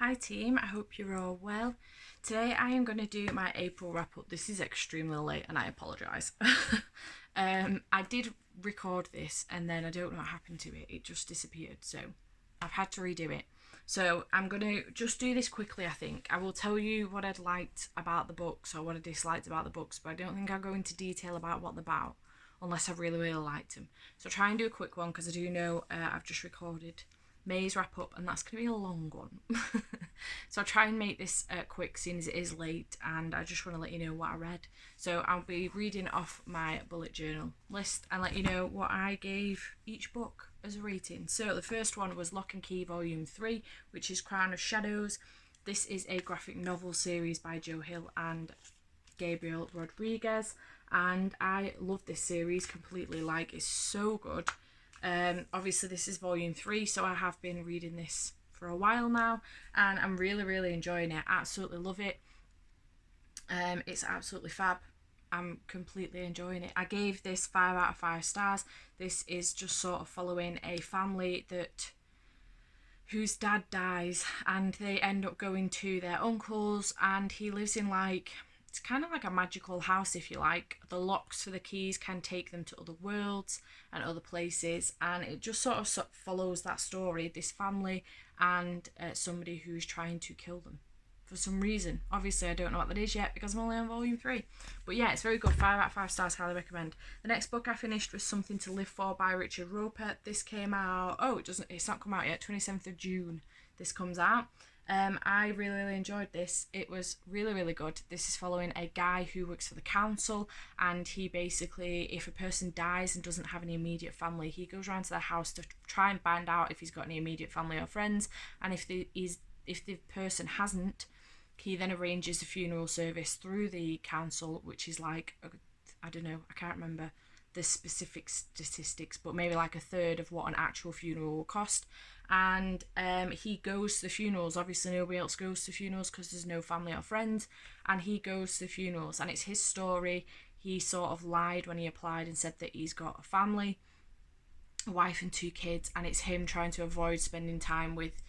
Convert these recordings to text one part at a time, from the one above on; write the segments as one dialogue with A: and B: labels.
A: Hi team, I hope you're all well. Today I am going to do my April wrap up. This is extremely late and I apologise. I did record this and then I don't know what happened to it. It just disappeared, so I've had to redo it. So I'm going to just do this quickly, I think. I will tell you what I'd liked about the books or what I disliked about the books, but I don't think I'll go into detail about what they're about unless I really liked them. So I'll try and do a quick one because I do know I've just recorded May's wrap up and that's going to be a long one. So I'll try and make this quick seeing as it is late and I just want to let you know what I read. So I'll be reading off my bullet journal list and let you know what I gave each book as a rating. So the first one was Lock and Key Volume 3, which is Crown of Shadows. This is a graphic novel series by Joe Hill and Gabriel Rodriguez, and I love this series completely. Like, it's so good. Obviously this is volume 3, so I have been reading this for a while now and I'm really enjoying it. Absolutely love it. It's absolutely fab. I'm completely enjoying it. I gave this 5 out of 5 stars. This is just sort of following a family whose dad dies and they end up going to their uncle's, and he lives in it's kind of like a magical house, if you like. The locks for the keys can take them to other worlds and other places, and it just sort of follows that story, this family and somebody who's trying to kill them for some reason. Obviously I don't know what that is yet because I'm only on volume 3, but yeah, it's very good. 5 out of 5 stars, highly recommend. The next book I finished was Something to Live For by Richard Roeper. This came out, it's not come out yet, 27th of June this comes out. I really enjoyed this. It was really good. This is following a guy who works for the council, and he basically, if a person dies and doesn't have any immediate family, he goes around to their house to try and find out if he's got any immediate family or friends, and if the person hasn't, he then arranges a funeral service through the council, which is like, I don't know, I can't remember the specific statistics, but maybe like a third of what an actual funeral will cost. And he goes to the funerals. Obviously nobody else goes to funerals because there's no family or friends, and he goes to the funerals and it's his story. He sort of lied when he applied and said that he's got a family, a wife and 2 kids, and it's him trying to avoid spending time with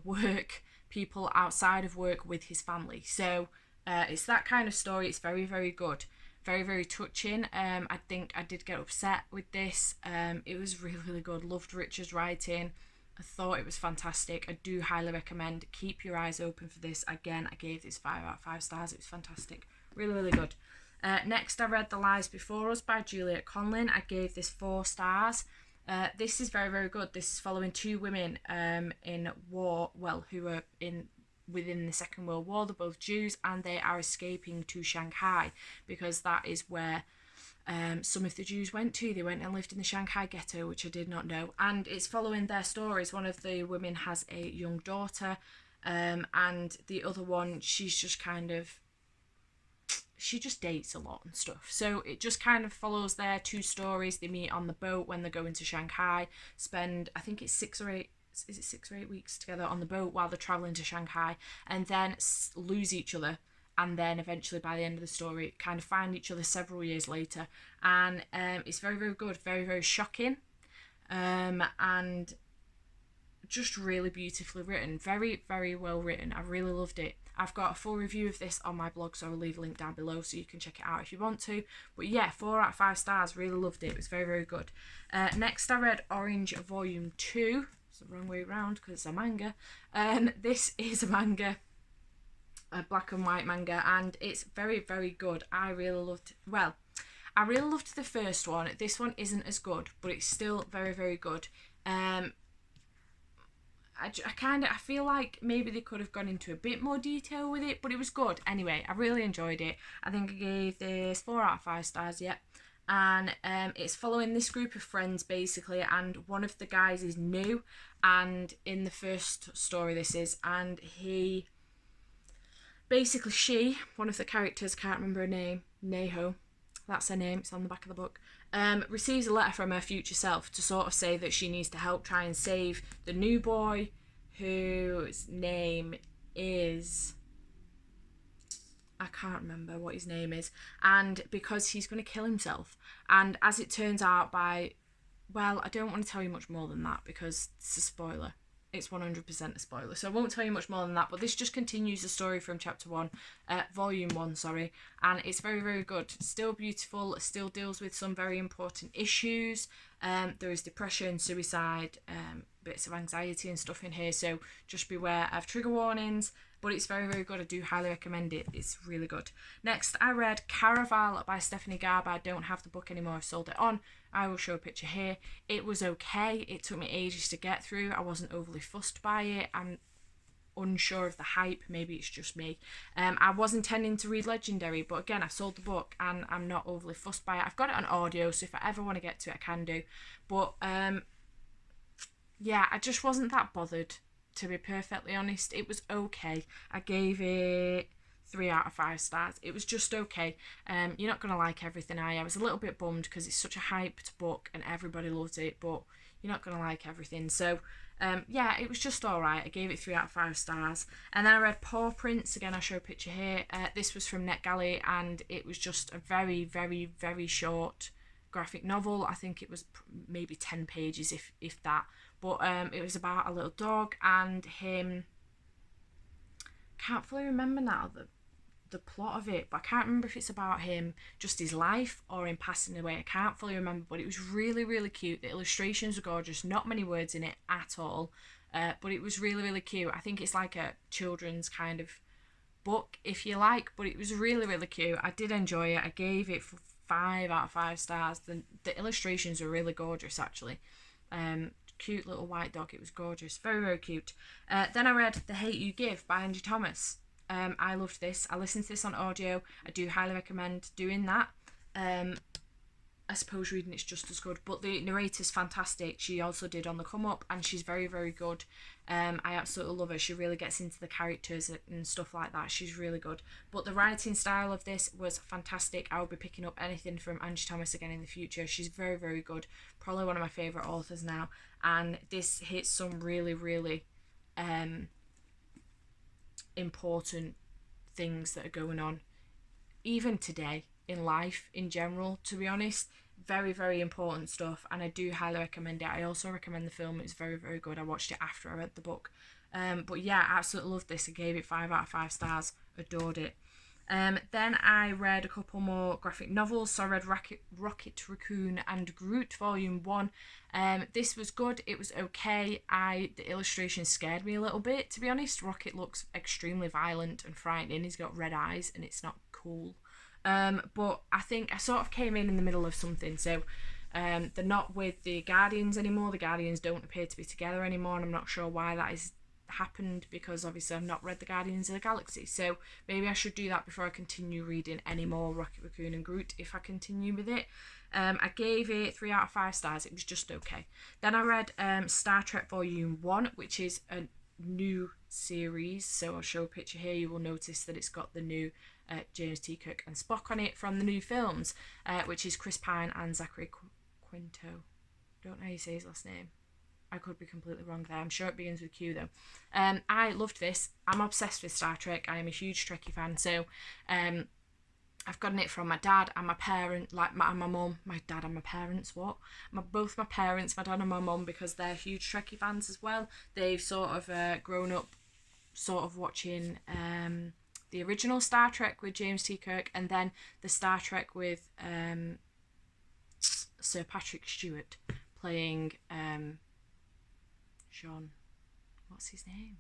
A: work people outside of work with his family. So it's that kind of story. It's very good, very touching. I think I did get upset with this. It was really good. Loved Richard's writing. I thought it was fantastic. I do highly recommend. Keep your eyes open for this. Again, I gave this 5 out of 5 stars. It was fantastic. Really good. Next, I read The Lies Before Us by Juliet Conlin. I gave this 4 stars. This is very good. This is following 2 women in war, who are within the Second World War. They're both Jews and they are escaping to Shanghai because that is where some of the Jews went to. They went and lived in the Shanghai ghetto, which I did not know, and it's following their stories. One of the women has a young daughter, and the other one, she's just she just dates a lot and stuff. So it just kind of follows their 2 stories. They meet on the boat when they're going to Shanghai, spend, I think it's 6 or 8, is it 6 or 8 weeks together on the boat while they're travelling to Shanghai, and then lose each other, and then eventually by the end of the story kind of find each other several years later. And it's very good, very shocking, and just really beautifully written, very well written. I really loved it. I've got a full review of this on my blog, so I'll leave a link down below so you can check it out if you want to. But yeah, 4 out of 5 stars. Really loved it. It was very good. Next, I read Orange Volume 2. It's the wrong way around because it's a manga. This is a manga, a black and white manga, and it's very good. I really loved the first one. This one isn't as good, but it's still very good. I feel like maybe they could have gone into a bit more detail with it, but it was good. Anyway, I really enjoyed it. I think I gave this 4 out of 5 stars, yeah. And it's following this group of friends basically, and one of the guys is new, and in the first story this is, and one of the characters, can't remember her name, Neho, that's her name, it's on the back of the book, receives a letter from her future self to sort of say that she needs to help try and save the new boy, whose name is, I can't remember what his name is, and because he's going to kill himself. And as it turns out I don't want to tell you much more than that because it's a spoiler. it's 100% a spoiler, so I won't tell you much more than that, but this just continues the story from chapter 1, volume 1, sorry, and it's very, very good. Still beautiful, still deals with some very important issues. There is depression, suicide, bits of anxiety and stuff in here, so just beware of trigger warnings, but it's very, very good. I do highly recommend it. It's really good. Next, I read Caraval by Stephanie Garber. I don't have the book anymore. I've sold it on. I will show a picture here. It was okay. It took me ages to get through. I wasn't overly fussed by it. I'm unsure of the hype. Maybe it's just me. I was intending to read Legendary, but again, I've sold the book and I'm not overly fussed by it. I've got it on audio, so if I ever want to get to it, I can do. But yeah, I just wasn't that bothered, to be perfectly honest. It was okay. I gave it 3 out of 5 stars. It was just okay. You're not going to like everything, I was a little bit bummed because it's such a hyped book and everybody loves it, but you're not going to like everything. So yeah, it was just alright. I gave it 3 out of 5 stars. And then I read Paw Prints. Again, I'll show a picture here. This was from NetGalley, and it was just a very, very, very short graphic novel. I think it was maybe 10 pages, if that. But it was about a little dog and him. Can't fully remember now the plot of it, but I can't remember if it's about him, just his life, or him passing away. I can't fully remember, but it was really, really cute. The illustrations were gorgeous, not many words in it at all, but it was really, really cute. I think it's like a children's kind of book, if you like, but it was really, really cute. I did enjoy it. I gave it 5 out of 5 stars. The illustrations were really gorgeous, actually. Cute little white dog. It was gorgeous. Very, very cute. Then I read The Hate You Give by Angie Thomas. I loved this. I listened to this on audio. I do highly recommend doing that. I suppose reading it's just as good, but the narrator's fantastic. She also did On the Come Up, and she's very, very good. I absolutely love her. She really gets into the characters and stuff like that. She's really good. But the writing style of this was fantastic. I will be picking up anything from Angie Thomas again in the future. She's very, very good. Probably one of my favourite authors now. And this hits some really, really important things that are going on even today in life in general, to be honest. Very, very important stuff, and I do highly recommend it. I also recommend the film. It's very, very good. I watched it after I read the book, but yeah, I absolutely loved this. I gave it 5 out of 5 stars. Adored it. Then I read a couple more graphic novels. So I read Rocket Raccoon and Groot Volume 1. This was good. It was okay. The illustration scared me a little bit, to be honest. Rocket looks extremely violent and frightening. He's got red eyes and it's not cool. But I think I sort of came in the middle of something. So they're not with the Guardians anymore. The Guardians don't appear to be together anymore, and I'm not sure why that is happened, because obviously I've not read the Guardians of the Galaxy, so maybe I should do that before I continue reading any more Rocket Raccoon and Groot, if I continue with it. I gave it 3 out of 5 stars. It was just okay. Then I read Star Trek Volume 1, which is a new series, so I'll show a picture here. You will notice that it's got the new James T. Kirk and Spock on it from the new films, which is Chris Pine and Zachary Quinto. Don't know how you say his last name. I could be completely wrong there. I'm sure it begins with Q though. I loved this. I'm obsessed with Star Trek. I am a huge Trekkie fan. So I've gotten it from my dad and my parent, like my mum. My dad and my parents, what? Both my parents, my dad and my mum, because they're huge Trekkie fans as well. They've sort of grown up sort of watching the original Star Trek with James T. Kirk, and then the Star Trek with Sir Patrick Stewart playing John, what's his name?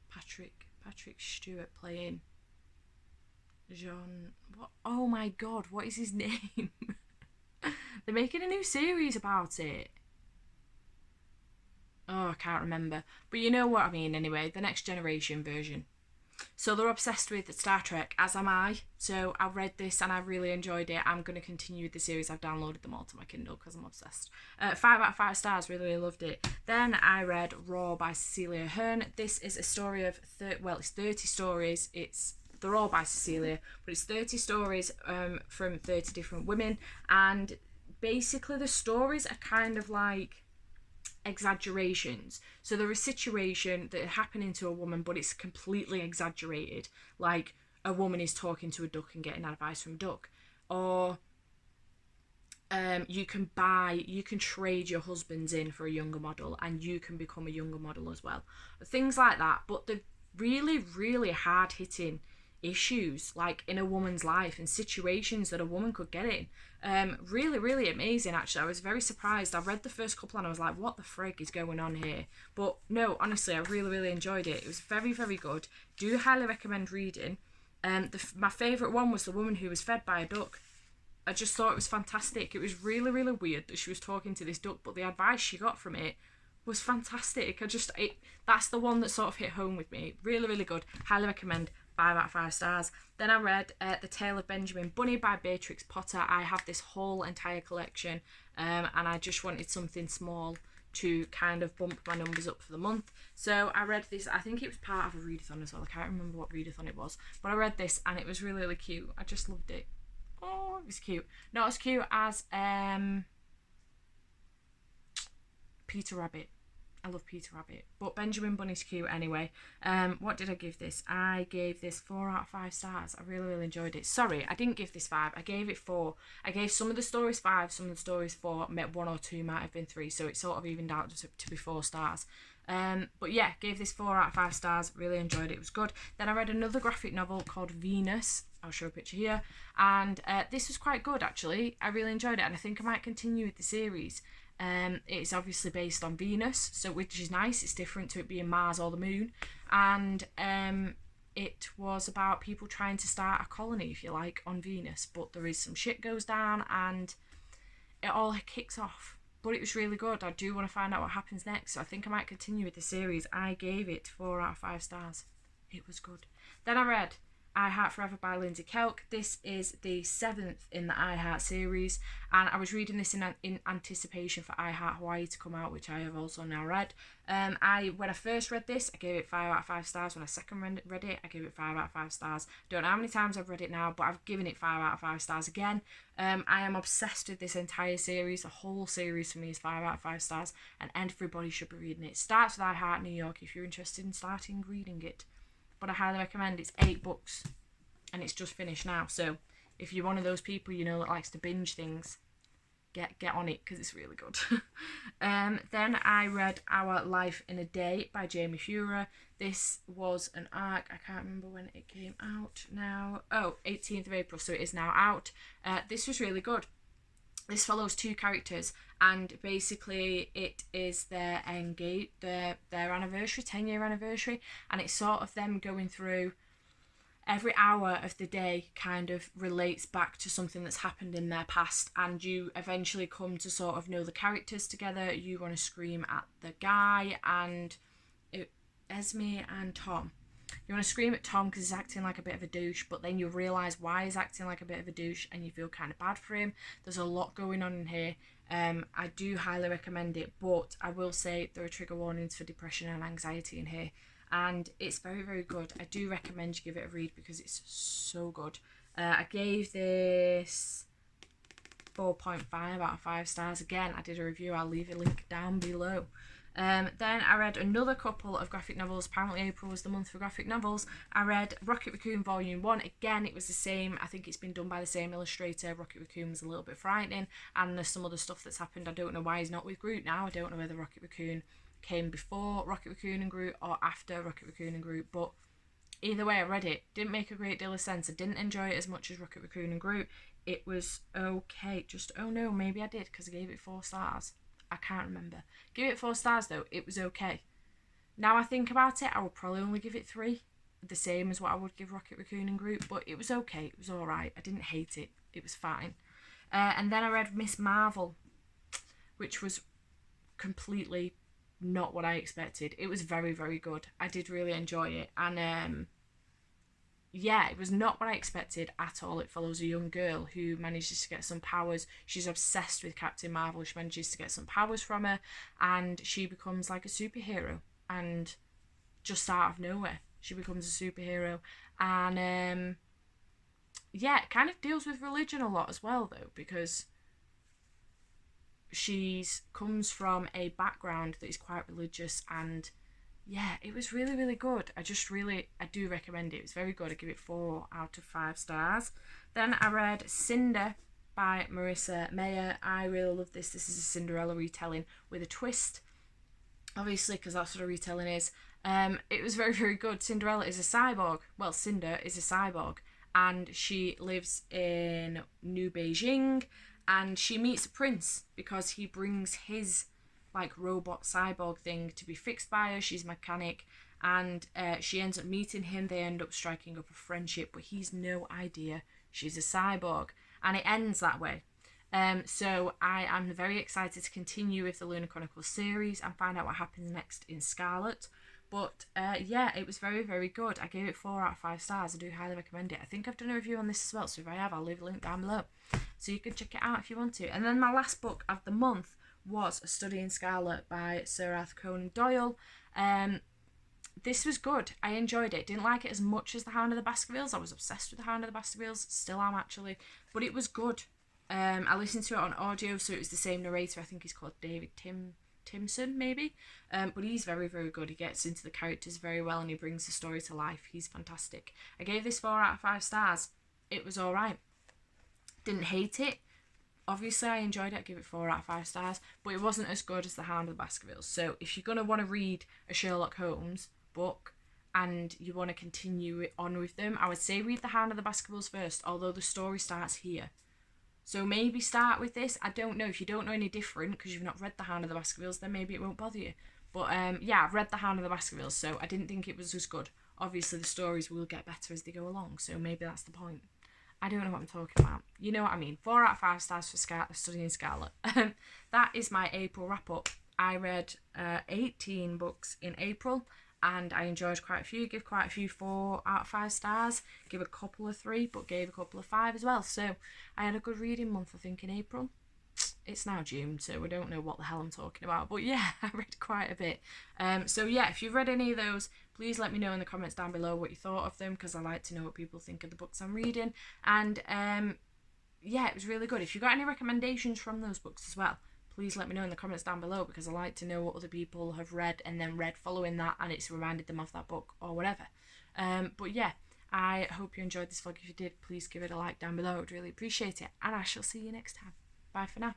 A: Patrick Stewart playing John. What? Oh my God, what is his name? They're making a new series about it. Oh, I can't remember. But you know what I mean anyway, the Next Generation version. So they're obsessed with Star Trek, as am I. So I read this and I really enjoyed it. I'm going to continue with the series. I've downloaded them all to my Kindle because I'm obsessed. 5 out of 5 stars, really, really loved it. Then I read Raw by Cecilia Ahern. This is a story of, it's 30 stories. They're all by Cecilia, but it's 30 stories from 30 different women. And basically the stories are kind of like exaggerations. So there are situations that are happening to a woman, but it's completely exaggerated. Like a woman is talking to a duck and getting advice from a duck, or you can trade your husbands in for a younger model, and you can become a younger model as well. Things like that. But the really, really hard hitting issues like in a woman's life and situations that a woman could get in. Really, really amazing actually. I was very surprised. I read the first couple and I was like, what the frig is going on here? But no, honestly, I really, really enjoyed it. It was very, very good. Do highly recommend reading. My favourite one was the woman who was fed by a duck. I just thought it was fantastic. It was really, really weird that she was talking to this duck, but the advice she got from it was fantastic. That's the one that sort of hit home with me. Really, really good. Highly recommend. 5 out of 5 stars. Then I read The Tale of Benjamin Bunny by Beatrix Potter. I have this whole entire collection, and I just wanted something small to kind of bump my numbers up for the month. So I read this. I think it was part of a readathon as well. I can't remember what readathon it was, but I read this and it was really, really cute. I just loved it. Oh, it was cute. Not as cute as Peter Rabbit. I love Peter Rabbit, but Benjamin Bunny's cute anyway. What did I give this? I gave this 4 out of 5 stars. I really, really enjoyed it. Sorry, I didn't give this 5. I gave it 4. I gave some of the stories 5, some of the stories 4. 1 or 2 might have been 3, so it sort of evened out to be 4 stars. But yeah, gave this 4 out of 5 stars. Really enjoyed it. It was good. Then I read another graphic novel called Venus. I'll show a picture here. And this was quite good actually. I really enjoyed it, and I think I might continue with the series. It's obviously based on Venus, so which is nice. It's different to it being Mars or the moon, and it was about people trying to start a colony, if you like, on Venus. But there is some shit goes down, and it all kicks off. But it was really good. I do want to find out what happens next, so I think I might continue with the series. I gave it 4 out of 5 stars. It was good. Then I read I Heart Forever by Lindsay Kelk. This is the 7th in the I Heart series, and I was reading this in anticipation for I Heart Hawaii to come out, which I have also now read. When I first read this, I gave it 5 out of 5 stars. When I second read it, I gave it 5 out of 5 stars. Don't know how many times I've read it now, but I've given it 5 out of 5 stars again. I am obsessed with this entire series. The whole series for me is 5 out of 5 stars, and everybody should be reading it. It starts with I Heart New York if you're interested in starting reading it. But I highly recommend. It's 8 books and it's just finished now. So if you're one of those people, you know, that likes to binge things, get on it because it's really good. Then I read Our Life in a Day by Jamie Fura. This was an arc. I can't remember when it came out now. 18th of April, so it is now out. This was really good. This follows 2 characters, and basically it is their anniversary, 10-year anniversary, and it's sort of them going through every hour of the day kind of relates back to something that's happened in their past, and you eventually come to sort of know the characters together. You want to scream at the guy and Esme and Tom. You want to scream at Tom because he's acting like a bit of a douche, but then you realise why he's acting like a bit of a douche and you feel kind of bad for him. There's a lot going on in here. I do highly recommend it, but I will say there are trigger warnings for depression and anxiety in here, and it's very, very good. I do recommend you give it a read because it's so good. I gave this 4.5 out of 5 stars. Again, I did a review. I'll leave a link down below. Then I read another couple of graphic novels. Apparently April was the month for graphic novels. I read Rocket Raccoon Volume 1. Again, it was the same. I think it's been done by the same illustrator. Rocket Raccoon was a little bit frightening, and there's some other stuff that's happened. I don't know why he's not with Groot now. I don't know whether Rocket Raccoon came before Rocket Raccoon and Groot or after Rocket Raccoon and Groot, but either way I read it. Didn't make a great deal of sense. I didn't enjoy it as much as Rocket Raccoon and Groot. It was okay. Just, oh no, maybe I did because I gave it 4 stars. I can't remember. Give it 4 stars though. It was okay. Now I think about it, I would probably only give it 3. The same as what I would give Rocket Raccoon and Groot, but it was okay. It was alright. I didn't hate it. It was fine. And then I read Miss Marvel, which was completely not what I expected. It was very, very good. I did really enjoy it. And yeah, it was not what I expected at all. It follows a young girl who manages to get some powers. She's obsessed with Captain Marvel. She manages to get some powers from her, and she becomes like a superhero. And just out of nowhere, she becomes a superhero. And yeah, it kind of deals with religion a lot as well, though, because she's comes from a background that is quite religious, and yeah, it was really, really good. I do recommend it. It was very good. I give it 4 out of 5 stars. Then I read Cinder by Marissa Meyer. I really love this. This is a Cinderella retelling with a twist, obviously, because that's what a retelling is. It was very, very good. Cinderella is a cyborg. Well, Cinder is a cyborg, and she lives in New Beijing, and she meets a prince because he brings his like robot cyborg thing to be fixed by her. She's a mechanic, and she ends up meeting him. They end up striking up a friendship, but he's no idea she's a cyborg, and it ends that way. So I am very excited to continue with the Lunar Chronicles series and find out what happens next in Scarlet. But yeah, it was very, very good. I gave it 4 out of 5 stars. I do highly recommend it. I think I've done a review on this as well, so if I have, I'll leave a link down below, so you can check it out if you want to. And then my last book of the month was A Study in Scarlet by Sir Arthur Conan Doyle. This was good. I enjoyed it. Didn't like it as much as The Hound of the Baskervilles. I was obsessed with The Hound of the Baskervilles. Still am, actually. But it was good. I listened to it on audio, so it was the same narrator. I think he's called David Timson, maybe. But he's very, very good. He gets into the characters very well, and he brings the story to life. He's fantastic. I gave this 4 out of 5 stars. It was alright. Didn't hate it. Obviously, I enjoyed it. I give it 4 out of 5 stars. But it wasn't as good as The Hound of the Baskervilles. So if you're going to want to read a Sherlock Holmes book and you want to continue it on with them, I would say read The Hound of the Baskervilles first, although the story starts here. So maybe start with this. I don't know. If you don't know any different because you've not read The Hound of the Baskervilles, then maybe it won't bother you. But yeah, I've read The Hound of the Baskervilles, so I didn't think it was as good. Obviously, the stories will get better as they go along, so maybe that's the point. I don't know what I'm talking about. You know what I mean. 4 out of 5 stars for Study in Scarlet. That is my April wrap-up. I read 18 books in April, and I enjoyed quite a few. Give quite a few 4 out of 5 stars. Give a couple of 3, but gave a couple of 5 as well. So I had a good reading month, I think, in April. It's now June, so we don't know what the hell I'm talking about. But yeah, I read quite a bit. So yeah, if you've read any of those, please let me know in the comments down below what you thought of them, because I like to know what people think of the books I'm reading. And yeah, it was really good. If you got any recommendations from those books as well, please let me know in the comments down below, because I like to know what other people have read and then read following that, and it's reminded them of that book or whatever. But yeah, I hope you enjoyed this vlog. If you did, please give it a like down below. I would really appreciate it, and I shall see you next time. Bye for now.